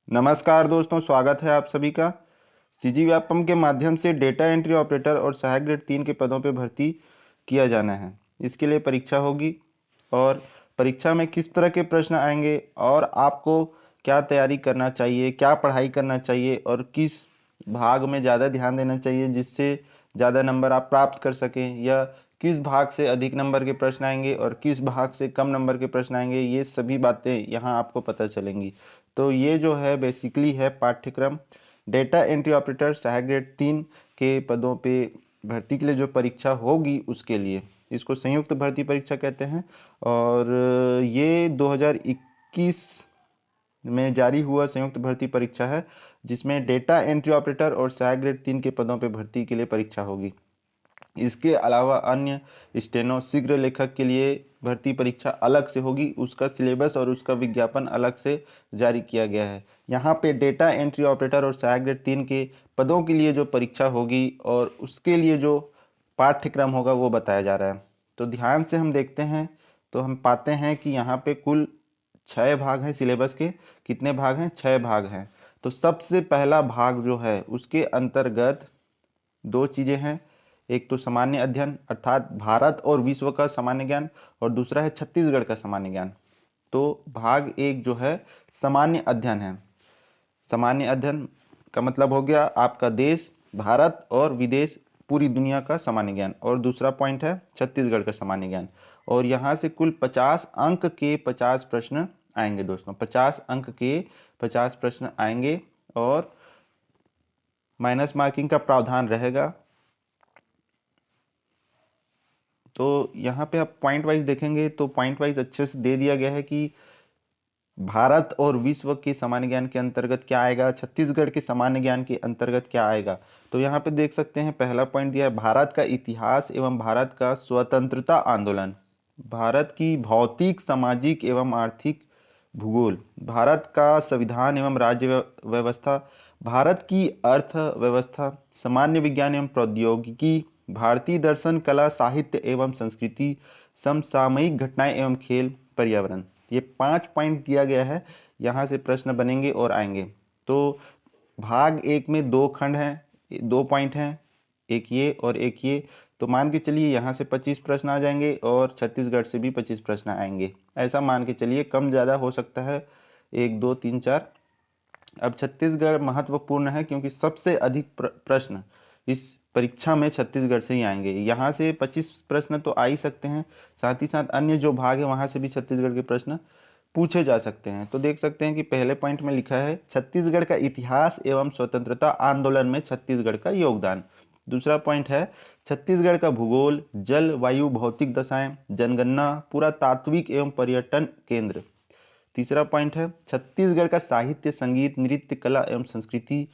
नमस्कार दोस्तों, स्वागत है आप सभी का। सीजी व्यापम के माध्यम से डेटा एंट्री ऑपरेटर और सहायक ग्रेड 3 के पदों पर भर्ती किया जाना है। इसके लिए परीक्षा होगी और परीक्षा में किस तरह के प्रश्न आएंगे और आपको क्या तैयारी करना चाहिए, क्या पढ़ाई करना चाहिए और किस भाग में ज़्यादा ध्यान देना चाहिए जिससे ज़्यादा नंबर आप प्राप्त कर सकें, या किस भाग से अधिक नंबर के प्रश्न आएंगे और किस भाग से कम नंबर के प्रश्न आएंगे, ये सभी बातें यहाँ आपको पता चलेंगी। तो ये जो है बेसिकली है पाठ्यक्रम डेटा एंट्री ऑपरेटर सहायक ग्रेड 3 के पदों पे भर्ती के लिए जो परीक्षा होगी उसके लिए। इसको संयुक्त भर्ती परीक्षा कहते हैं और ये 2021 में जारी हुआ संयुक्त भर्ती परीक्षा है, जिसमें डेटा एंट्री ऑपरेटर और सहायक ग्रेड 3 के पदों पे भर्ती के लिए परीक्षा होगी। इसके अलावा अन्य स्टेनो शीघ्र लेखक के लिए भर्ती परीक्षा अलग से होगी, उसका सिलेबस और उसका विज्ञापन अलग से जारी किया गया है। यहाँ पे डेटा एंट्री ऑपरेटर और सहायक ग्रेड 3 के पदों के लिए जो परीक्षा होगी और उसके लिए जो पाठ्यक्रम होगा वो बताया जा रहा है। तो ध्यान से हम देखते हैं तो हम पाते हैं कि यहाँ पे कुल 6 भाग हैं सिलेबस के। कितने भाग हैं? 6 भाग हैं। तो सबसे पहला भाग जो है उसके अंतर्गत दो चीज़ें हैं। एक तो सामान्य अध्ययन अर्थात भारत और विश्व का सामान्य ज्ञान, और दूसरा है छत्तीसगढ़ का सामान्य ज्ञान। तो भाग एक जो है सामान्य अध्ययन है। सामान्य अध्ययन का मतलब हो गया आपका देश, भारत और विदेश, पूरी दुनिया का सामान्य ज्ञान। और दूसरा पॉइंट है छत्तीसगढ़ का सामान्य ज्ञान। और यहाँ से कुल 50 अंक के 50 प्रश्न आएंगे दोस्तों। 50 अंक के 50 प्रश्न आएंगे और माइनस मार्किंग का प्रावधान रहेगा। तो यहाँ पे आप पॉइंट वाइज देखेंगे तो पॉइंट वाइज अच्छे से दे दिया गया है कि भारत और विश्व के सामान्य ज्ञान के अंतर्गत क्या आएगा, छत्तीसगढ़ के सामान्य ज्ञान के अंतर्गत क्या आएगा। तो यहाँ पे देख सकते हैं पहला पॉइंट दिया है भारत का इतिहास एवं भारत का स्वतंत्रता आंदोलन, भारत की भौतिक सामाजिक एवं आर्थिक भूगोल, भारत का संविधान एवं राज्य व्यवस्था, भारत की अर्थव्यवस्था, सामान्य विज्ञान एवं प्रौद्योगिकी, भारतीय दर्शन कला साहित्य एवं संस्कृति, समसामयिक घटनाएं एवं खेल, पर्यावरण। ये 5 पॉइंट दिया गया है। यहाँ से प्रश्न बनेंगे और आएंगे। तो भाग एक में 2 खंड हैं, 2 पॉइंट हैं, एक ये और एक ये। तो मान के चलिए यहाँ से 25 प्रश्न आ जाएंगे और छत्तीसगढ़ से भी 25 प्रश्न आएंगे। ऐसा मान के चलिए, कम ज़्यादा हो सकता है, 1 2 3 4। अब छत्तीसगढ़ महत्वपूर्ण है क्योंकि सबसे अधिक प्रश्न इस परीक्षा में छत्तीसगढ़ से ही आएंगे। यहाँ से 25 प्रश्न तो आ ही सकते हैं, साथ ही साथ अन्य जो भाग है वहाँ से भी छत्तीसगढ़ के प्रश्न पूछे जा सकते हैं। तो देख सकते हैं कि पहले पॉइंट में लिखा है छत्तीसगढ़ का इतिहास एवं स्वतंत्रता आंदोलन में छत्तीसगढ़ का योगदान। दूसरा पॉइंट है छत्तीसगढ़ का भूगोल, जल वायु भौतिक दशाएं, जनगणना, पुरातात्विक एवं पर्यटन केंद्र। तीसरा पॉइंट है छत्तीसगढ़ का साहित्य, संगीत, नृत्य, कला एवं संस्कृति,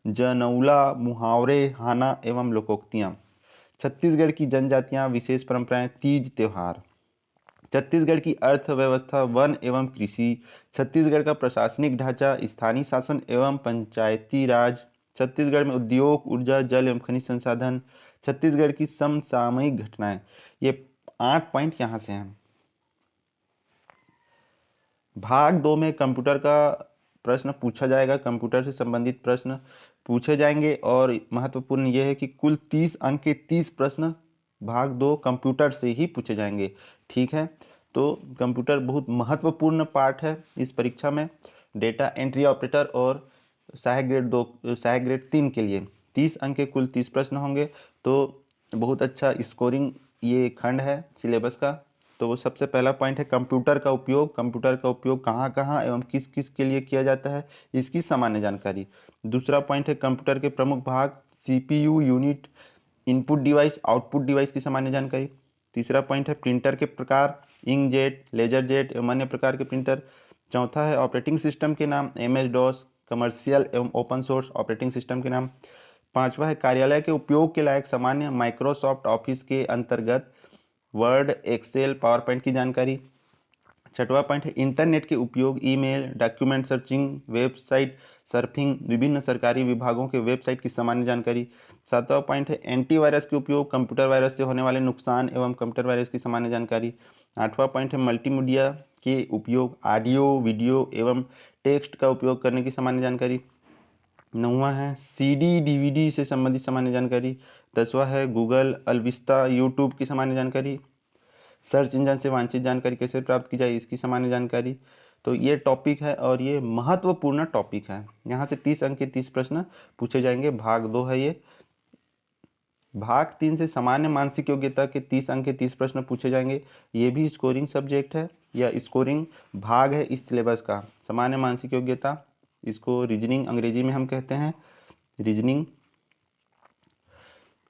जनौला, मुहावरे, हाना एवं लोकोक्तियाँ। छत्तीसगढ़ की जनजातियाँ, विशेष परंपराएं, तीज त्योहार। छत्तीसगढ़ की अर्थव्यवस्था, वन एवं कृषि। छत्तीसगढ़ का प्रशासनिक ढांचा, स्थानीय शासन एवं पंचायती राज। छत्तीसगढ़ में उद्योग, ऊर्जा, जल एवं खनिज संसाधन। छत्तीसगढ़ की समसामयिक घटनाएं। ये 8 पॉइंट यहाँ से हैं। भाग 2 में कंप्यूटर का प्रश्न पूछा जाएगा, कंप्यूटर से संबंधित प्रश्न पूछे जाएंगे। और महत्वपूर्ण यह है कि कुल 30 अंक के 30 प्रश्न भाग 2 कंप्यूटर से ही पूछे जाएंगे। ठीक है, तो कंप्यूटर बहुत महत्वपूर्ण पार्ट है इस परीक्षा में। डेटा एंट्री ऑपरेटर और सहायक ग्रेड 3 के लिए 30 अंक के कुल 30 प्रश्न होंगे। तो बहुत अच्छा स्कोरिंग ये खंड है सिलेबस का। तो वो सबसे पहला पॉइंट है कंप्यूटर का उपयोग। कंप्यूटर का उपयोग कहाँ कहाँ एवं किस किस के लिए किया जाता है, इसकी सामान्य जानकारी। दूसरा पॉइंट है कंप्यूटर के प्रमुख भाग, CPU unit, input device, output device की सामान्य जानकारी। तीसरा पॉइंट है प्रिंटर के प्रकार, इंकजेट, लेजर जेट एवं अन्य प्रकार के प्रिंटर। चौथा है ऑपरेटिंग सिस्टम के नाम, MS डॉस, कमर्शियल एवं ओपन सोर्स ऑपरेटिंग सिस्टम के नाम। पांचवा है कार्यालय के उपयोग के लायक सामान्य माइक्रोसॉफ्ट ऑफिस के अंतर्गत वर्ड, एक्सेल, पावर पॉइंट की जानकारी। छठवां पॉइंट है इंटरनेट के उपयोग, email, document searching, website surfing, विभिन्न सरकारी विभागों के वेबसाइट की सामान्य जानकारी। सातवां पॉइंट है एंटीवायरस के उपयोग, कंप्यूटर वायरस से होने वाले नुकसान एवं कंप्यूटर वायरस की सामान्य जानकारी। आठवां पॉइंट है मल्टीमीडिया के उपयोग, ऑडियो, वीडियो एवं टेक्स्ट का उपयोग करने की सामान्य जानकारी। 9वां है सीडी डीवीडी से संबंधित सामान्य जानकारी। 10वां है गूगल अलविस्ता यूट्यूब की सामान्य जानकारी। सर्च इंजन से वांछित जानकारी कैसे प्राप्त की जाए इसकी सामान्य जानकारी। तो ये टॉपिक है और ये महत्वपूर्ण टॉपिक है। यहाँ से 30 अंक के 30 प्रश्न पूछे जाएंगे। भाग 2 है ये। भाग 3 से सामान्य मानसिक योग्यता के 30 अंक के 30 प्रश्न पूछे जाएंगे। ये भी स्कोरिंग सब्जेक्ट है या स्कोरिंग भाग है इस सिलेबस का। सामान्य मानसिक योग्यता, इसको रीजनिंग अंग्रेजी में हम कहते हैं, रीजनिंग।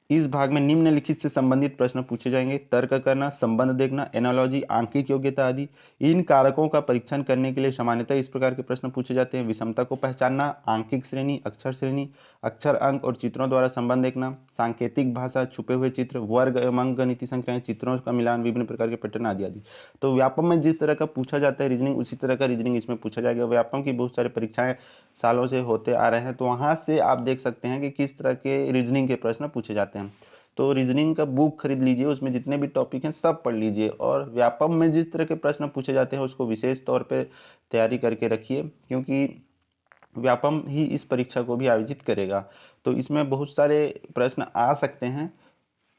इस भाग में निम्नलिखित से संबंधित प्रश्न पूछे जाएंगे। तर्क करना, संबंध देखना, एनालॉजी, आंकिक योग्यता आदि। इन कारकों का परीक्षण करने के लिए सामान्यतः इस प्रकार के प्रश्न पूछे जाते हैं। विषमता को पहचानना, आंकिक श्रेणी, अक्षर अंक और चित्रों द्वारा संबंध देखना, सांकेतिक भाषा, छुपे हुए चित्र, वर्ग एवं अंक गणितीय संख्याएं, चित्रों का मिलान, विभिन्न प्रकार के पैटर्न आदि आदि। तो व्यापम में जिस तरह का पूछा जाता है रीजनिंग, उसी तरह का रीजनिंग इसमें पूछा जाएगा। व्यापम की बहुत सारी परीक्षाएं सालों से होते आ रहे हैं, तो वहाँ से आप देख सकते हैं कि किस तरह के रीजनिंग के प्रश्न पूछे जाते हैं। तो रीजनिंग का बुक खरीद लीजिए, उसमें जितने भी टॉपिक हैं सब पढ़ लीजिए, और व्यापम में जिस तरह के प्रश्न पूछे जाते हैं उसको विशेष तौर पे तैयारी करके रखिए, क्योंकि व्यापम ही इस परीक्षा को भी आयोजित करेगा। तो इसमें बहुत सारे प्रश्न आ सकते हैं।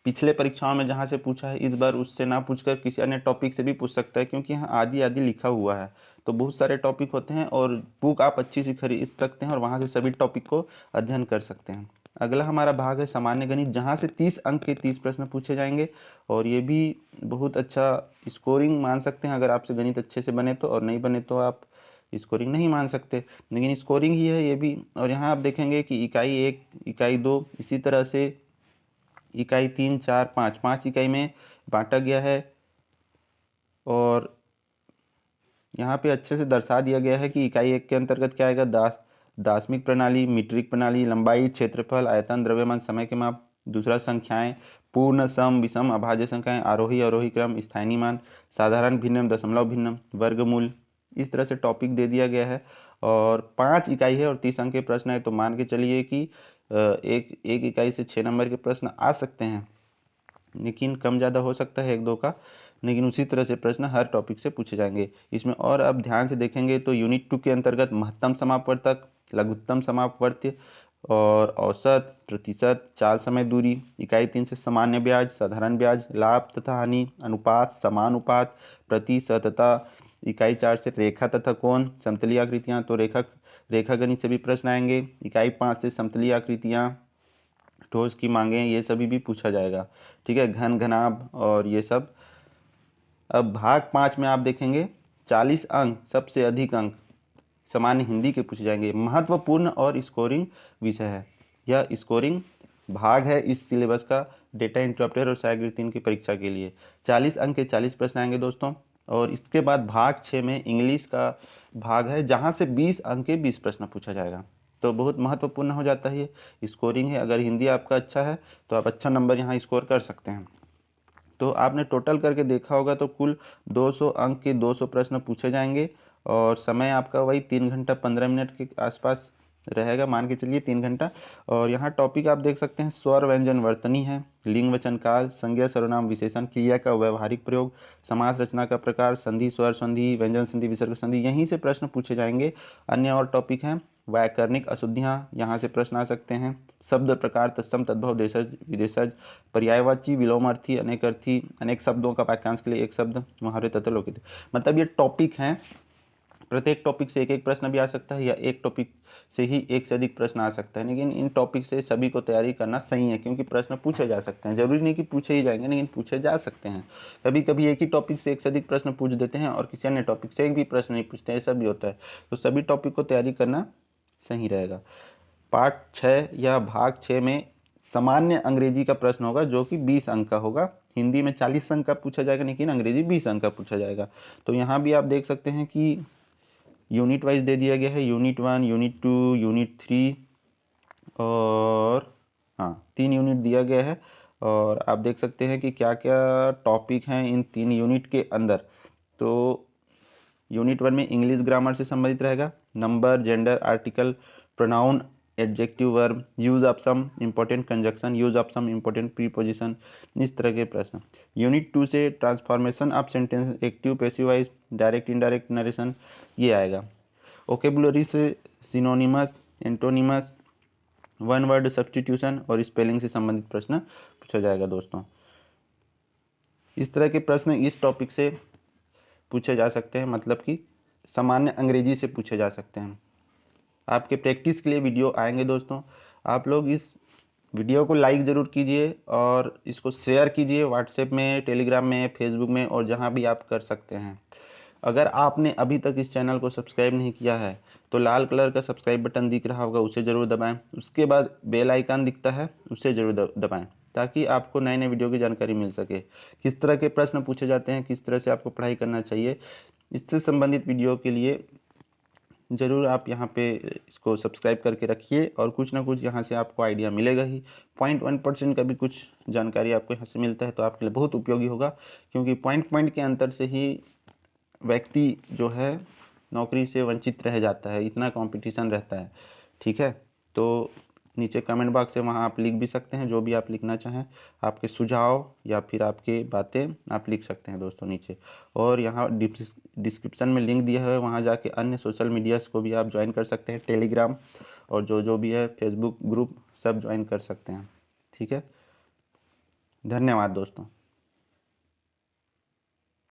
पिछले परीक्षाओं में जहाँ से पूछा है इस बार उससे ना पूछकर किसी अन्य टॉपिक से भी पूछ सकता है, क्योंकि यहाँ आदि आदि लिखा हुआ है। तो बहुत सारे टॉपिक होते हैं और बुक आप अच्छी सी खरीद सकते हैं और वहाँ से सभी टॉपिक को अध्ययन कर सकते हैं। अगला हमारा भाग है सामान्य गणित, जहाँ से 30 अंक के 30 प्रश्न पूछे जाएंगे, और ये भी बहुत अच्छा स्कोरिंग मान सकते हैं। अगर आपसे गणित अच्छे से बने तो, और नहीं बने तो आप स्कोरिंग नहीं मान सकते, लेकिन स्कोरिंग ही है ये भी। और यहाँ आप देखेंगे कि इकाई 1, इकाई 2, इसी तरह से इकाई 3, 4, 5, 5 इकाई में बांटा गया है। और यहाँ पे अच्छे से दर्शा दिया गया है कि इकाई 1 के अंतर्गत क्या आएगा। दार्शनिक प्रणाली, मीट्रिक प्रणाली, लंबाई, क्षेत्रफल, आयतन, द्रव्यमान, समय के माप। दूसरा संख्याएं, पूर्ण, सम, विषम, अभाज्य संख्याएं, आरोही अवरोही क्रम, स्थानीय मान, साधारण भिन्नम, दशमलव भिन्नम, वर्गमूल। इस तरह से टॉपिक दे दिया गया है। और 5 इकाई है और 30 अंक के प्रश्न है, तो मान के चलिए कि एक इकाई से 6 नंबर के प्रश्न आ सकते हैं, लेकिन कम ज़्यादा हो सकता है 1-2 का, लेकिन उसी तरह से प्रश्न हर टॉपिक से पूछे जाएंगे इसमें। और अब ध्यान से देखेंगे तो यूनिट 2 के अंतर्गत महत्तम समापवर्तक, लघुत्तम समापवर्त्य और औसत, प्रतिशत, चाल समय दूरी। इकाई 3 से सामान्य ब्याज, साधारण ब्याज, लाभ तथा हानि, अनुपात, समानुपात, प्रतिशतता। इकाई 4 से रेखा तथा कोण, समतलीय आकृतियाँ, तो रेखा गणित से भी प्रश्न आएंगे। इकाई 5 से समतलीय आकृतियाँ, ठोस की मांगें, ये सभी भी पूछा जाएगा। ठीक है, घन घनाभ और ये सब। अब भाग 5 में आप देखेंगे 40 अंक, सबसे अधिक अंक सामान्य हिंदी के पूछे जाएंगे। महत्वपूर्ण और स्कोरिंग विषय है, यह स्कोरिंग भाग है इस सिलेबस का डेटा एंट्री ऑपरेटर और सहायक गणित 3 की परीक्षा के लिए। 40 अंक के 40 प्रश्न आएंगे दोस्तों। और इसके बाद भाग 6 में इंग्लिश का भाग है, जहाँ से 20 अंक के 20 प्रश्न पूछा जाएगा। तो बहुत महत्वपूर्ण हो जाता है ये, स्कोरिंग है। अगर हिंदी आपका अच्छा है तो आप अच्छा नंबर यहाँ स्कोर कर सकते हैं। तो आपने टोटल करके देखा होगा तो कुल 200 अंक के 200 प्रश्न पूछे जाएंगे, और समय आपका वही 3 घंटा 15 मिनट के आसपास रहेगा, मान के चलिए 3 घंटा। और यहाँ टॉपिक आप देख सकते हैं, स्वर व्यंजन वर्तनी है, लिंग वचन काल, संज्ञा सर्वनाम विशेषण क्रिया का व्यवहारिक प्रयोग, समास रचना का प्रकार, संधि, स्वर संधि, व्यंजन संधि, विसर्ग संधि, यहीं से प्रश्न पूछे जाएंगे। अन्य और टॉपिक हैं व्याकरणिक अशुद्धियाँ, यहाँ से प्रश्न आ सकते हैं। शब्द प्रकार, तत्सम, तद्भव, देशज, विदेशज, पर्यायवाची, विलोमार्थी, अनेकार्थी, अनेक शब्दों का वाक्यांश के लिए एक शब्द, मुहावरे तथा लोकित। मतलब ये टॉपिक हैं, प्रत्येक टॉपिक से एक एक प्रश्न भी आ सकता है, या एक टॉपिक से ही एक से अधिक प्रश्न आ सकता है। लेकिन इन टॉपिक से सभी को तैयारी करना सही है, क्योंकि प्रश्न पूछे जा सकते हैं। जरूरी नहीं कि पूछे ही जाएंगे, लेकिन पूछे जा सकते हैं। कभी कभी एक ही टॉपिक से एक से अधिक प्रश्न पूछ देते हैं और किसी अन्य टॉपिक से एक भी प्रश्न नहीं पूछते हैं, ऐसा भी होता है। तो सभी टॉपिक को तैयारी करना सही रहेगा। पार्ट 6 या भाग 6 में सामान्य अंग्रेजी का प्रश्न होगा, जो कि 20 अंक का होगा। हिंदी में 40 अंक का पूछा जाएगा, लेकिन अंग्रेजी 20 अंक का पूछा जाएगा। तो यहाँ भी आप देख सकते हैं कि यूनिट वाइज दे दिया गया है, यूनिट 1, यूनिट 2, यूनिट 3, और हाँ 3 यूनिट दिया गया है। और आप देख सकते हैं कि क्या क्या टॉपिक हैं इन 3 यूनिट के अंदर। तो यूनिट 1 में इंग्लिश ग्रामर से संबंधित रहेगा, number, gender, article, pronoun, adjective, verb, use of some important conjunction, use of some important preposition, इस तरह के प्रश्न। यूनिट 2 से transformation of sentence, active passive voice, direct indirect narration, ये आएगा। वोकेबुलरी से synonymous, antonymous, one word substitution और spelling से संबंधित प्रश्न पूछा जाएगा दोस्तों। इस तरह के प्रश्न इस टॉपिक से पूछे जा सकते हैं, मतलब कि सामान्य अंग्रेजी से पूछे जा सकते हैं। आपके प्रैक्टिस के लिए वीडियो आएंगे दोस्तों। आप लोग इस वीडियो को लाइक ज़रूर कीजिए और इसको शेयर कीजिए व्हाट्सएप में, टेलीग्राम में, फेसबुक में और जहां भी आप कर सकते हैं। अगर आपने अभी तक इस चैनल को सब्सक्राइब नहीं किया है तो लाल कलर का सब्सक्राइब बटन दिख रहा होगा, उसे ज़रूर दबाएं। उसके बाद बेल आइकन दिखता है, उसे ज़रूर दबाएं, ताकि आपको नए नए वीडियो की जानकारी मिल सके। किस तरह के प्रश्न पूछे जाते हैं, किस तरह से आपको पढ़ाई करना चाहिए, इससे संबंधित वीडियो के लिए ज़रूर आप यहाँ पे इसको सब्सक्राइब करके रखिए और कुछ ना कुछ यहाँ से आपको आइडिया मिलेगा ही। 0.1% का भी कुछ जानकारी आपको यहाँ से मिलता है तो आपके लिए बहुत उपयोगी होगा, क्योंकि पॉइंट के अंतर से ही व्यक्ति जो है नौकरी से वंचित रह जाता है, इतना कंपटीशन रहता है। ठीक है, तो नीचे कमेंट बॉक्स है, वहाँ आप लिख भी सकते हैं जो भी आप लिखना चाहें, आपके सुझाव या फिर आपके बातें आप लिख सकते हैं दोस्तों नीचे। और यहाँ डिस्क्रिप्शन में लिंक दिया है, वहाँ जाके अन्य सोशल मीडियाज़ को भी आप ज्वाइन कर सकते हैं, टेलीग्राम और जो भी है फेसबुक ग्रुप सब ज्वाइन कर सकते हैं। ठीक है, धन्यवाद दोस्तों।